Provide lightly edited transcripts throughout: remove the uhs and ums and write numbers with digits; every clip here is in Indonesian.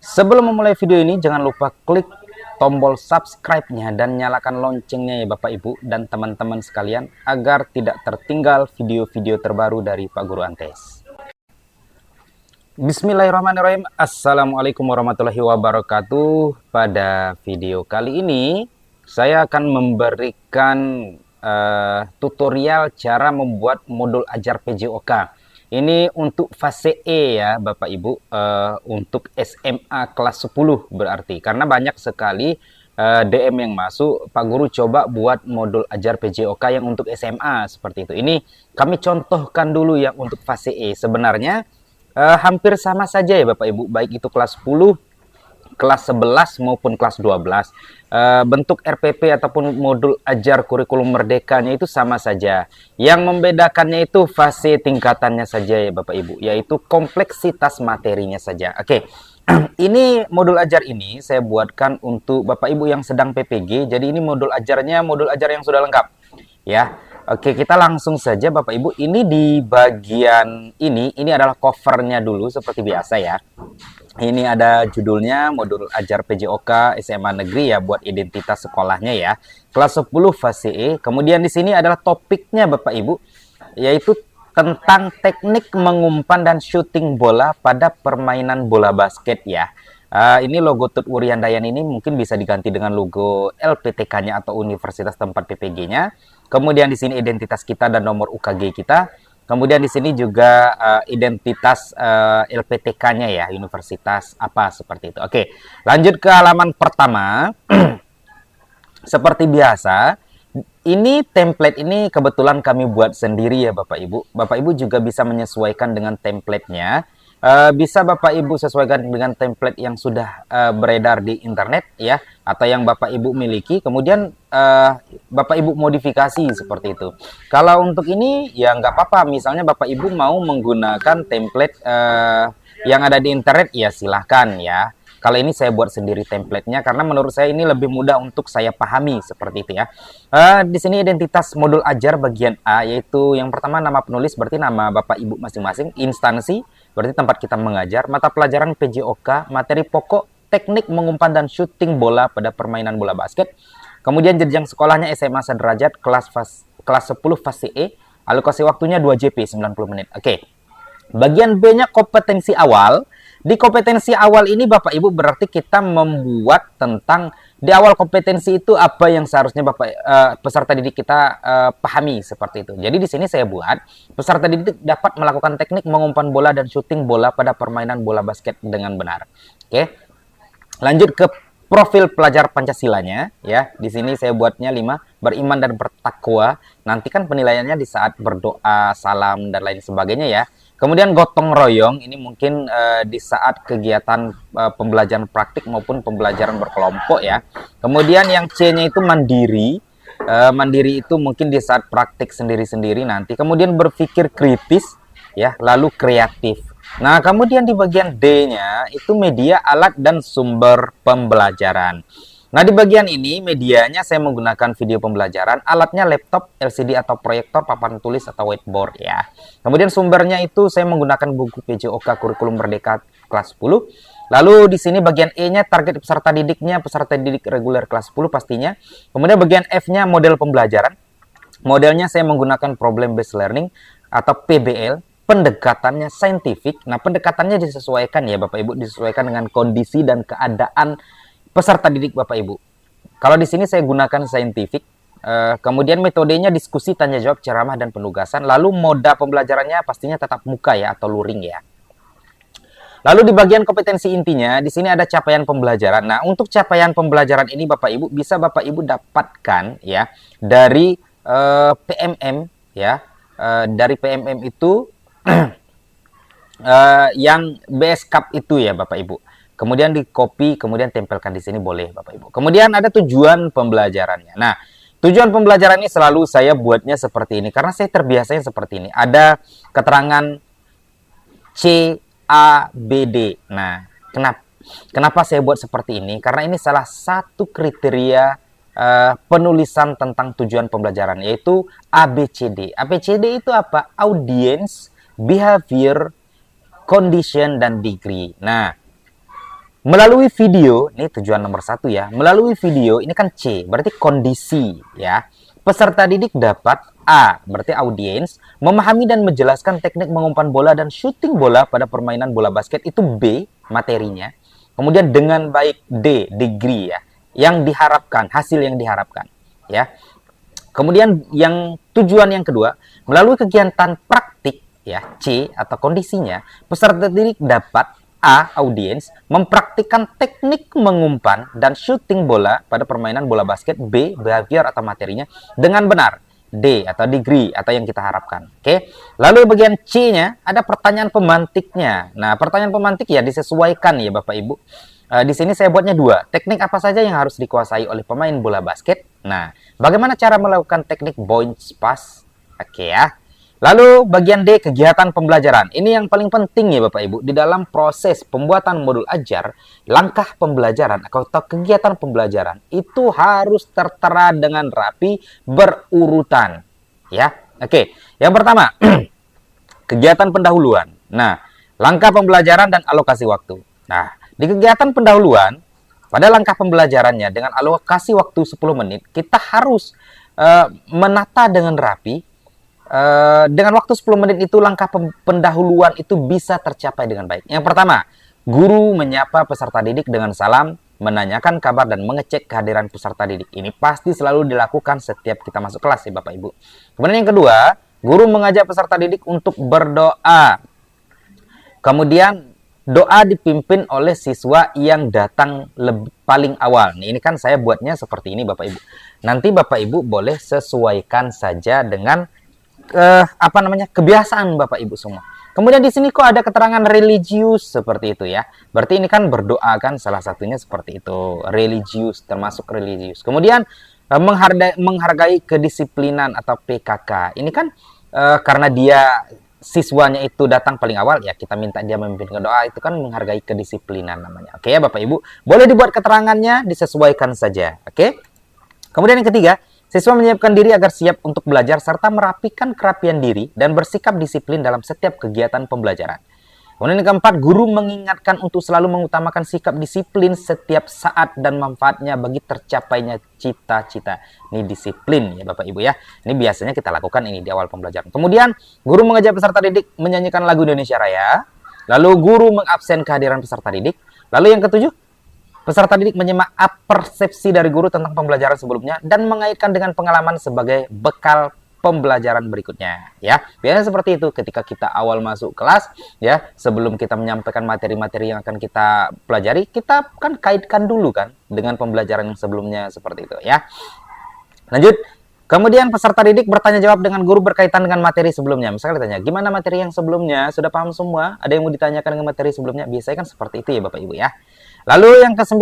Sebelum memulai video ini, jangan lupa klik tombol subscribe-nya dan nyalakan loncengnya ya Bapak Ibu dan teman-teman sekalian agar tidak tertinggal video-video terbaru dari Pak Guru Antes. Bismillahirrahmanirrahim. Assalamualaikum warahmatullahi wabarakatuh. Pada video kali ini, saya akan memberikan tutorial cara membuat modul ajar PJOK. Ini untuk fase E ya Bapak Ibu, untuk SMA kelas 10 berarti. Karena banyak sekali DM yang masuk, Pak Guru coba buat modul ajar PJOK yang untuk SMA seperti itu. Ini kami contohkan dulu yang untuk fase E. Sebenarnya hampir sama saja ya Bapak Ibu, baik itu kelas 10, kelas 11 maupun kelas 12. Bentuk RPP ataupun modul ajar kurikulum merdekanya itu sama saja. Yang membedakannya itu fase tingkatannya saja ya Bapak Ibu, yaitu kompleksitas materinya saja. Oke. Ini modul ajar ini saya buatkan untuk Bapak Ibu yang sedang PPG. Jadi ini modul ajarnya modul ajar yang sudah lengkap. Ya. Oke, kita langsung saja Bapak Ibu. Ini di bagian ini adalah covernya dulu seperti biasa ya. Ini ada judulnya modul ajar PJOK SMA Negeri ya, buat identitas sekolahnya ya. Kelas 10 fase E. Kemudian di sini adalah topiknya Bapak Ibu, yaitu tentang teknik mengumpan dan syuting bola pada permainan bola basket ya. Ini logo Tut Wuriandayan ini mungkin bisa diganti dengan logo LPTK-nya atau universitas tempat PPG-nya. Kemudian di sini identitas kita dan nomor UKG kita. Kemudian di sini juga identitas LPTK-nya ya, universitas apa seperti itu. Oke, lanjut ke halaman pertama. Seperti biasa, ini template ini kebetulan kami buat sendiri ya Bapak Ibu. Bapak Ibu juga bisa menyesuaikan dengan template-nya. Bisa Bapak Ibu sesuaikan dengan template yang sudah beredar di internet ya, atau yang Bapak Ibu miliki, kemudian Bapak Ibu modifikasi seperti itu. Kalau untuk ini ya nggak apa-apa, misalnya Bapak Ibu mau menggunakan template yang ada di internet ya silahkan ya. Kalau ini saya buat sendiri template-nya karena menurut saya ini lebih mudah untuk saya pahami seperti itu ya. Di sini identitas modul ajar bagian A, yaitu yang pertama nama penulis berarti nama Bapak Ibu masing-masing, instansi berarti tempat kita mengajar, mata pelajaran PJOK, materi pokok teknik mengumpan dan syuting bola pada permainan bola basket. Kemudian jenjang sekolahnya SMA sederajat kelas 10 fase E, alokasi waktunya 2 JP 90 menit. Oke. Bagian B-nya kompetensi awal. Di kompetensi awal ini Bapak Ibu berarti kita membuat tentang di awal kompetensi itu apa yang seharusnya peserta didik kita pahami seperti itu. Jadi di sini saya buat peserta didik dapat melakukan teknik mengumpan bola dan syuting bola pada permainan bola basket dengan benar. Oke. Lanjut ke profil pelajar Pancasilanya ya. Di sini saya buatnya 5, beriman dan bertakwa. Nanti kan penilaiannya di saat berdoa, salam dan lain sebagainya ya. Kemudian gotong royong, ini mungkin di saat kegiatan pembelajaran praktik maupun pembelajaran berkelompok ya. Kemudian yang C-nya itu mandiri. Mandiri itu mungkin di saat praktik sendiri-sendiri nanti. Kemudian berpikir kritis ya, lalu kreatif. Nah, kemudian di bagian D-nya itu media, alat, dan sumber pembelajaran. Nah, di bagian ini medianya saya menggunakan video pembelajaran, alatnya laptop, LCD atau proyektor, papan tulis atau whiteboard ya. Kemudian sumbernya itu saya menggunakan buku PJOK Kurikulum Merdeka kelas 10. Lalu di sini bagian E-nya target peserta didiknya, peserta didik reguler kelas 10 pastinya. Kemudian bagian F-nya model pembelajaran. Modelnya saya menggunakan problem based learning atau PBL. Pendekatannya saintifik. Nah, pendekatannya disesuaikan ya Bapak Ibu, disesuaikan dengan kondisi dan keadaan peserta didik Bapak Ibu. Kalau di sini saya gunakan saintifik. Kemudian metodenya diskusi, tanya jawab, ceramah, dan penugasan. Lalu moda pembelajarannya pastinya tatap muka ya atau luring ya. Lalu di bagian kompetensi intinya, di sini ada capaian pembelajaran. Nah, untuk capaian pembelajaran ini Bapak Ibu bisa Bapak Ibu dapatkan ya dari PMM ya. Dari PMM itu yang BS Cup itu ya Bapak Ibu. Kemudian di copy, kemudian tempelkan di sini boleh Bapak Ibu. Kemudian ada tujuan pembelajarannya. Nah, tujuan pembelajaran ini selalu saya buatnya seperti ini karena saya terbiasanya seperti ini. Ada keterangan C, A, B, D. Nah, kenapa saya buat seperti ini? Karena ini salah satu kriteria penulisan tentang tujuan pembelajaran, yaitu ABCD. ABCD itu apa? Audience, behavior, condition, dan degree. Nah, Melalui video, ini tujuan nomor 1 ya. Melalui video, ini kan C, berarti kondisi ya. Peserta didik dapat A, berarti audiens, memahami dan menjelaskan teknik mengumpan bola dan shooting bola pada permainan bola basket, itu B, materinya. Kemudian dengan baik, D, degree ya, yang diharapkan, hasil yang diharapkan ya. Kemudian yang tujuan yang kedua, melalui kegiatan praktik ya, C atau kondisinya, peserta didik dapat A, audiens, mempraktikkan teknik mengumpan dan shooting bola pada permainan bola basket. B, behavior atau materinya dengan benar. D, atau degree, atau yang kita harapkan. Oke. Lalu bagian C-nya, ada pertanyaan pemantiknya. Nah, pertanyaan pemantik ya disesuaikan ya Bapak Ibu. Di sini saya buatnya 2. Teknik apa saja yang harus dikuasai oleh pemain bola basket? Nah, bagaimana cara melakukan teknik bounce pass? Oke ya. Lalu bagian D, kegiatan pembelajaran. Ini yang paling penting ya Bapak Ibu. Di dalam proses pembuatan modul ajar, langkah pembelajaran atau kegiatan pembelajaran itu harus tertera dengan rapi, berurutan. Ya, oke. Yang pertama, kegiatan pendahuluan. Nah, langkah pembelajaran dan alokasi waktu. Nah, di kegiatan pendahuluan, pada langkah pembelajarannya dengan alokasi waktu 10 menit, kita harus menata dengan rapi. Dengan waktu 10 menit itu langkah pendahuluan itu bisa tercapai dengan baik. Yang pertama, guru menyapa peserta didik dengan salam, menanyakan kabar dan mengecek kehadiran peserta didik. Ini pasti selalu dilakukan setiap kita masuk kelas ya Bapak Ibu. Kemudian yang kedua, guru mengajak peserta didik untuk berdoa. Kemudian doa dipimpin oleh siswa yang datang paling awal. Ini kan saya buatnya seperti ini Bapak Ibu. Nanti Bapak Ibu boleh sesuaikan saja dengan kebiasaan Bapak Ibu semua. Kemudian di sini kok ada keterangan religius seperti itu ya. Berarti ini kan berdoa kan salah satunya seperti itu. Religius, termasuk religius. Kemudian menghargai kedisiplinan atau PKK. Ini kan karena dia siswanya itu datang paling awal ya, kita minta dia memimpin doa, itu kan menghargai kedisiplinan namanya. Oke ya Bapak Ibu. Boleh dibuat keterangannya, disesuaikan saja. Oke. Kemudian yang ketiga, siswa menyiapkan diri agar siap untuk belajar serta merapikan kerapian diri dan bersikap disiplin dalam setiap kegiatan pembelajaran. Kemudian yang keempat, guru mengingatkan untuk selalu mengutamakan sikap disiplin setiap saat dan manfaatnya bagi tercapainya cita-cita. Ini disiplin ya Bapak Ibu ya. Ini biasanya kita lakukan ini di awal pembelajaran. Kemudian, guru mengajak peserta didik menyanyikan lagu Indonesia Raya. Lalu guru mengabsen kehadiran peserta didik. Lalu yang ketujuh, peserta didik menyimak persepsi dari guru tentang pembelajaran sebelumnya dan mengaitkan dengan pengalaman sebagai bekal pembelajaran berikutnya ya. Biasanya seperti itu ketika kita awal masuk kelas ya, sebelum kita menyampaikan materi-materi yang akan kita pelajari, kita kan kaitkan dulu kan dengan pembelajaran yang sebelumnya seperti itu ya. Lanjut. Kemudian peserta didik bertanya jawab dengan guru berkaitan dengan materi sebelumnya. Misalnya ditanya, gimana materi yang sebelumnya? Sudah paham semua? Ada yang mau ditanyakan dengan materi sebelumnya? Biasanya kan seperti itu ya Bapak Ibu ya. Lalu yang ke-9,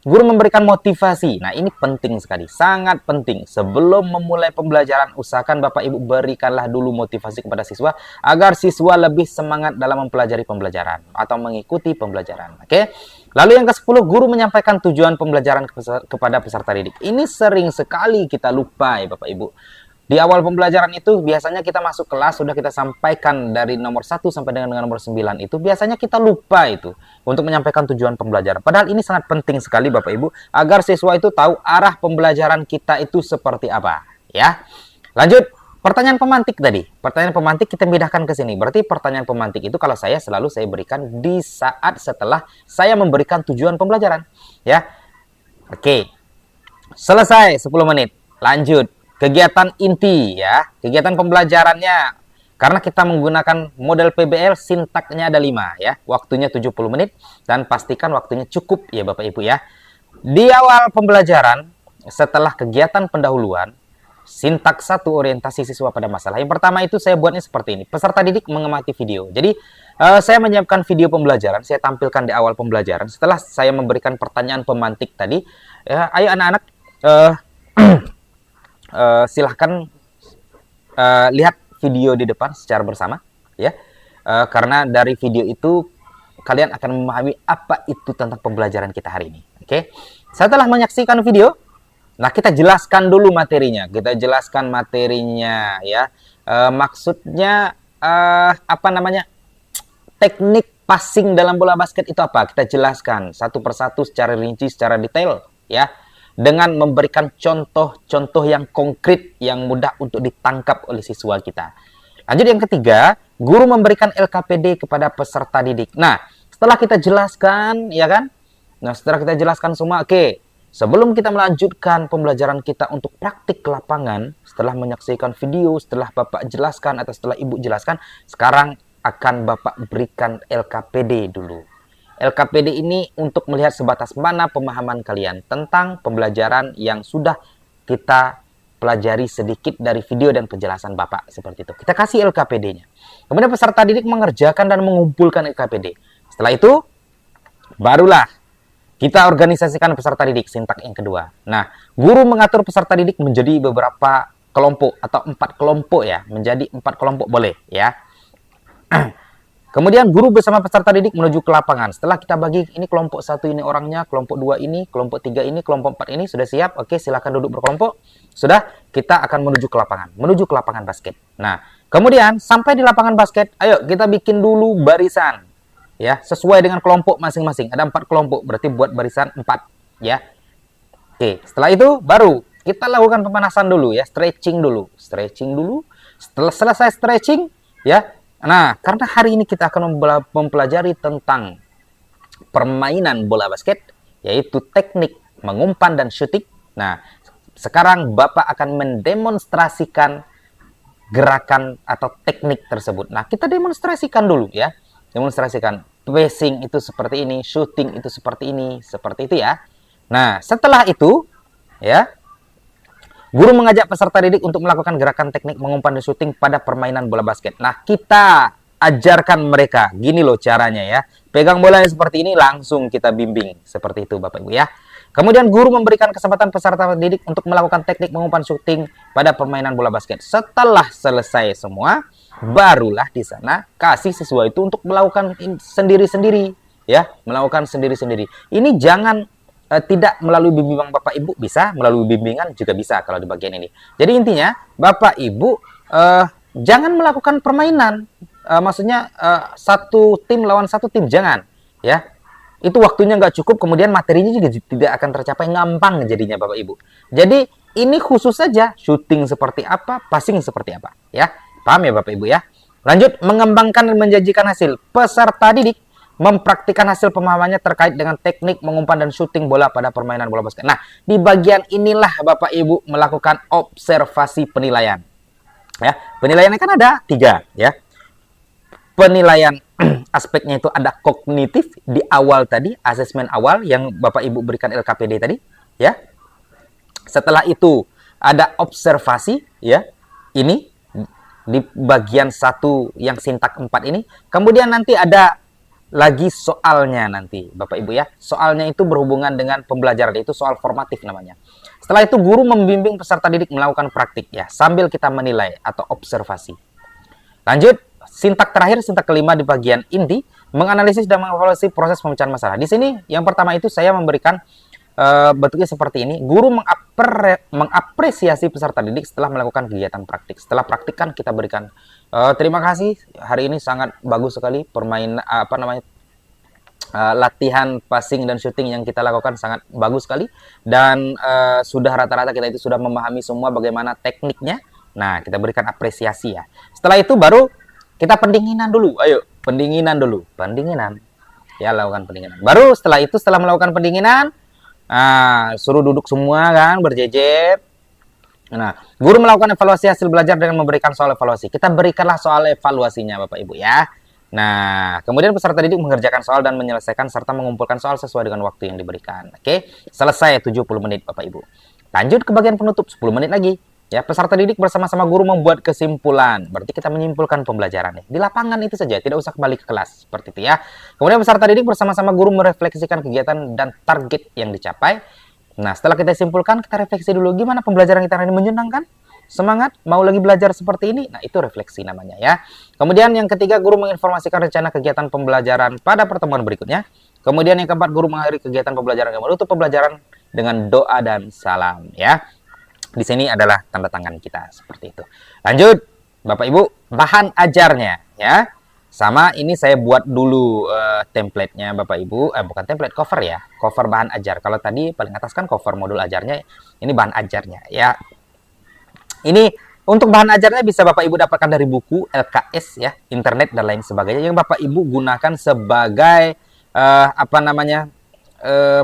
guru memberikan motivasi. Nah, ini penting sekali, sangat penting. Sebelum memulai pembelajaran, usahakan Bapak Ibu berikanlah dulu motivasi kepada siswa agar siswa lebih semangat dalam mempelajari pembelajaran atau mengikuti pembelajaran. Oke. Lalu yang ke-10, guru menyampaikan tujuan pembelajaran kepada peserta didik. Ini sering sekali kita lupa ya Bapak Ibu. Di awal pembelajaran itu biasanya kita masuk kelas sudah kita sampaikan dari nomor 1 sampai dengan nomor 9 itu biasanya kita lupa itu untuk menyampaikan tujuan pembelajaran. Padahal ini sangat penting sekali Bapak Ibu agar siswa itu tahu arah pembelajaran kita itu seperti apa ya. Lanjut, pertanyaan pemantik tadi. Pertanyaan pemantik kita pindahkan ke sini. Berarti pertanyaan pemantik itu kalau saya selalu saya berikan di saat setelah saya memberikan tujuan pembelajaran ya. Oke. Selesai 10 menit. Lanjut. Kegiatan inti ya, kegiatan pembelajarannya. Karena kita menggunakan model PBL, sintaknya ada 5 ya. Waktunya 70 menit dan pastikan waktunya cukup ya Bapak Ibu ya. Di awal pembelajaran, setelah kegiatan pendahuluan, sintak 1 orientasi siswa pada masalah. Yang pertama itu saya buatnya seperti ini. Peserta didik mengamati video. Jadi saya menyiapkan video pembelajaran, saya tampilkan di awal pembelajaran. Setelah saya memberikan pertanyaan pemantik tadi, ayo anak-anak silahkan lihat video di depan secara bersama ya, karena dari video itu kalian akan memahami apa itu tentang pembelajaran kita hari ini. Oke, setelah menyaksikan video, nah kita jelaskan dulu materinya, maksudnya teknik passing dalam bola basket itu apa? Kita jelaskan satu persatu secara rinci, secara detail, ya. Dengan memberikan contoh-contoh yang konkret, yang mudah untuk ditangkap oleh siswa kita. Lanjut yang ketiga, guru memberikan LKPD kepada peserta didik. Nah, setelah kita jelaskan, ya kan? Nah, setelah kita jelaskan semua, oke. Sebelum kita melanjutkan pembelajaran kita untuk praktik ke lapangan, setelah menyaksikan video, setelah Bapak jelaskan atau setelah Ibu jelaskan, sekarang akan Bapak berikan LKPD dulu. LKPD ini untuk melihat sebatas mana pemahaman kalian tentang pembelajaran yang sudah kita pelajari sedikit dari video dan penjelasan Bapak seperti itu. Kita kasih LKPD-nya. Kemudian peserta didik mengerjakan dan mengumpulkan LKPD. Setelah itu, barulah kita organisasikan peserta didik, sintak yang kedua. Nah, guru mengatur peserta didik menjadi beberapa kelompok atau 4 kelompok ya, menjadi 4 kelompok boleh ya. Kemudian guru bersama peserta didik menuju ke lapangan. Setelah kita bagi ini kelompok 1 ini orangnya, kelompok 2 ini, kelompok 3 ini, kelompok 4 ini sudah siap. Oke, silakan duduk berkelompok. Sudah, kita akan menuju ke lapangan basket. Nah, kemudian sampai di lapangan basket, ayo kita bikin dulu barisan. Ya, sesuai dengan kelompok masing-masing. Ada 4 kelompok, berarti buat barisan 4 ya. Oke, setelah itu baru kita lakukan pemanasan dulu ya, stretching dulu. Setelah selesai stretching ya. Nah, karena hari ini kita akan mempelajari tentang permainan bola basket, yaitu teknik mengumpan dan shooting. Nah, sekarang Bapak akan mendemonstrasikan gerakan atau teknik tersebut. Nah, kita demonstrasikan dulu ya. Demonstrasikan passing itu seperti ini, shooting itu seperti ini, seperti itu ya. Nah, setelah itu ya, guru mengajak peserta didik untuk melakukan gerakan teknik mengumpan dan syuting pada permainan bola basket. Nah, kita ajarkan mereka. Gini loh caranya ya. Pegang bolanya seperti ini, langsung kita bimbing. Seperti itu Bapak Ibu ya. Kemudian guru memberikan kesempatan peserta didik untuk melakukan teknik mengumpan syuting pada permainan bola basket. Setelah selesai semua, barulah di sana kasih siswa itu untuk melakukan sendiri-sendiri. Ya, melakukan sendiri-sendiri. Ini jangan tidak melalui bimbingan Bapak Ibu, bisa melalui bimbingan juga bisa kalau di bagian ini. Jadi intinya Bapak Ibu jangan melakukan permainan, maksudnya satu tim lawan satu tim, jangan ya. Itu waktunya nggak cukup, kemudian materinya juga tidak akan tercapai, gampang jadinya Bapak Ibu. Jadi ini khusus saja shooting seperti apa, passing seperti apa ya. Paham ya Bapak Ibu ya. Lanjut, mengembangkan dan menjanjikan hasil. Peserta didik mempraktikkan hasil pemahamannya terkait dengan teknik mengumpan dan syuting bola pada permainan bola basket. Nah, di bagian inilah Bapak Ibu melakukan observasi penilaian. Ya, penilaiannya kan ada 3 ya. Penilaian aspeknya itu ada kognitif di awal tadi, asesmen awal yang Bapak Ibu berikan LKPD tadi, ya. Setelah itu ada observasi ya. Ini di bagian 1 yang sintak 4 ini. Kemudian nanti ada lagi soalnya nanti Bapak Ibu ya. Soalnya itu berhubungan dengan pembelajaran, itu soal formatif namanya. Setelah itu guru membimbing peserta didik melakukan praktik ya, sambil kita menilai atau observasi. Lanjut, sintak terakhir, sintak kelima di bagian inti, menganalisis dan mengevaluasi proses pemecahan masalah. Di sini yang pertama itu saya memberikan bentuknya seperti ini. Guru mengapresiasi peserta didik setelah melakukan kegiatan praktik. Setelah praktik kan kita berikan terima kasih, hari ini sangat bagus sekali permainan latihan passing dan shooting yang kita lakukan sangat bagus sekali, dan sudah rata-rata kita itu sudah memahami semua bagaimana tekniknya. Nah, kita berikan apresiasi ya. Setelah itu baru kita pendinginan dulu. Ayo, pendinginan dulu. Pendinginan. Ya, lakukan pendinginan. Baru setelah itu, setelah melakukan pendinginan, suruh duduk semua kan, berjejer. Nah, guru melakukan evaluasi hasil belajar dengan memberikan soal evaluasi. Kita berikanlah soal evaluasinya Bapak Ibu ya. Nah, kemudian peserta didik mengerjakan soal dan menyelesaikan serta mengumpulkan soal sesuai dengan waktu yang diberikan. Oke, selesai 70 menit Bapak Ibu. Lanjut ke bagian penutup, 10 menit lagi. Ya, peserta didik bersama-sama guru membuat kesimpulan. Berarti kita menyimpulkan pembelajaran di lapangan itu saja, tidak usah kembali ke kelas seperti itu ya. Kemudian peserta didik bersama-sama guru merefleksikan kegiatan dan target yang dicapai. Nah, setelah kita simpulkan, kita refleksi dulu gimana pembelajaran kita hari ini, menyenangkan? Semangat? Mau lagi belajar seperti ini? Nah, itu refleksi namanya ya. Kemudian yang ketiga, guru menginformasikan rencana kegiatan pembelajaran pada pertemuan berikutnya. Kemudian yang keempat, guru mengakhiri kegiatan pembelajaran dan menutup pembelajaran dengan doa dan salam ya. Di sini adalah tanda tangan kita seperti itu. Lanjut, Bapak Ibu, bahan ajarnya ya. Sama ini saya buat dulu template-nya Bapak Ibu, bukan template, cover ya, cover bahan ajar. Kalau tadi paling atas kan cover modul ajarnya, ini bahan ajarnya ya. Ini untuk bahan ajarnya bisa Bapak Ibu dapatkan dari buku, LKS ya, internet dan lain sebagainya yang Bapak Ibu gunakan sebagai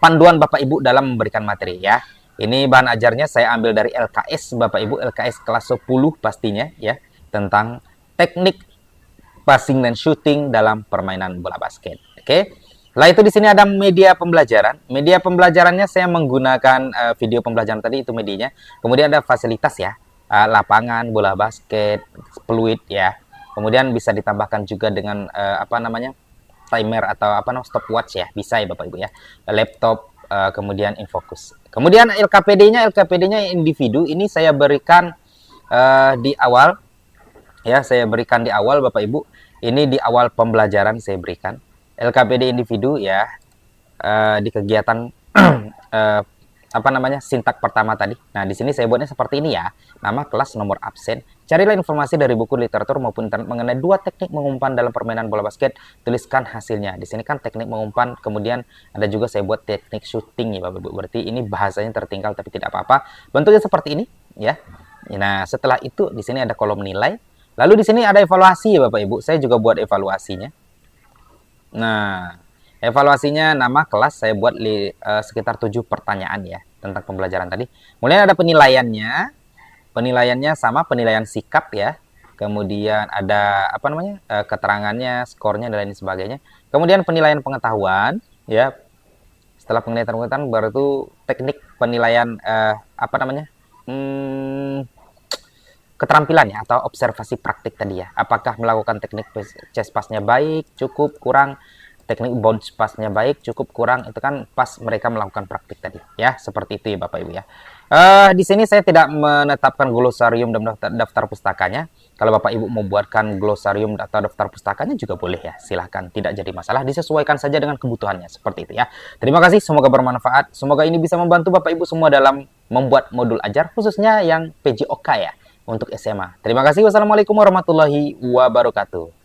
panduan Bapak Ibu dalam memberikan materi ya. Ini bahan ajarnya saya ambil dari LKS Bapak Ibu, LKS kelas 10 pastinya ya, tentang teknik passing dan shooting dalam permainan bola basket. Oke. Setelah itu di sini ada media pembelajaran. Media pembelajarannya saya menggunakan video pembelajaran tadi, itu medianya. Kemudian ada fasilitas ya, lapangan, bola basket, fluid ya. Kemudian bisa ditambahkan juga dengan timer atau stopwatch ya, bisa ya Bapak Ibu ya. Laptop, kemudian infocus. Kemudian LKPD-nya individu ini saya berikan di awal ya, saya berikan di awal Bapak Ibu. Ini di awal pembelajaran saya berikan LKPD individu ya, di kegiatan sintak pertama tadi. Nah, di sini saya buatnya seperti ini ya. Nama kelas, nomor absen. Carilah informasi dari buku, literatur maupun internet mengenai 2 teknik mengumpan dalam permainan bola basket. Tuliskan hasilnya. Di sini kan teknik mengumpan, kemudian ada juga saya buat teknik shooting ya Bapak Ibu. Berarti ini bahasanya tertinggal tapi tidak apa-apa. Bentuknya seperti ini ya. Nah, setelah itu di sini ada kolom nilai. Lalu di sini ada evaluasi ya Bapak Ibu. Saya juga buat evaluasinya. Nah, evaluasinya nama kelas saya buat sekitar 7 pertanyaan ya tentang pembelajaran tadi. Kemudian ada penilaiannya. Penilaiannya sama penilaian sikap ya. Kemudian ada keterangannya, skornya dan lain sebagainya. Kemudian penilaian pengetahuan ya. Setelah penilaian pengetahuan baru itu teknik penilaian keterampilannya atau observasi praktik tadi ya. Apakah melakukan teknik chest pass-nya baik, cukup, kurang, teknik bounce pass-nya baik, cukup, kurang, itu kan pas mereka melakukan praktik tadi ya. Seperti itu ya Bapak Ibu ya. Di sini saya tidak menetapkan glosarium dan daftar pustakanya. Kalau Bapak Ibu mau buatkan glosarium atau daftar pustakanya juga boleh ya. Silahkan, tidak jadi masalah. Disesuaikan saja dengan kebutuhannya. Seperti itu ya. Terima kasih, semoga bermanfaat. Semoga ini bisa membantu Bapak Ibu semua dalam membuat modul ajar, khususnya yang PJOK ya, untuk SMA. Terima kasih. Wassalamualaikum warahmatullahi wabarakatuh.